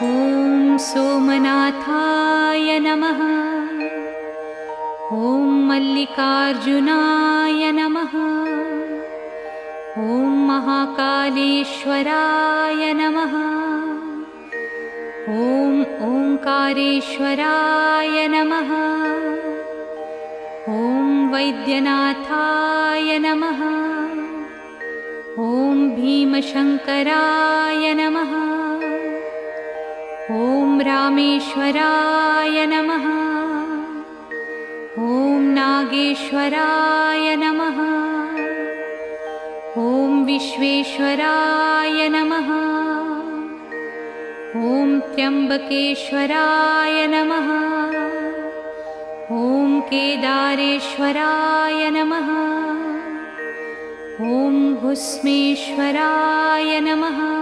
ॐ सोमनाथाय नमः। ॐ मल्लिकार्जुनाय नमः। ॐ महाकालेश्वराय नमः। ॐ ओंकारेश्वराय नमः। ॐ वैद्यनाथाय नमः। ॐ भीमशंकराय नमः। ॐ रामेश्वराय नमः। ॐ नागेश्वराय नमः। ॐ विश्वेश्वराय नमः। ॐ त्र्यंबकेश्वराय नमः। ॐ केदारेश्वराय नमः। ॐ भुस्मेश्वराय नमः।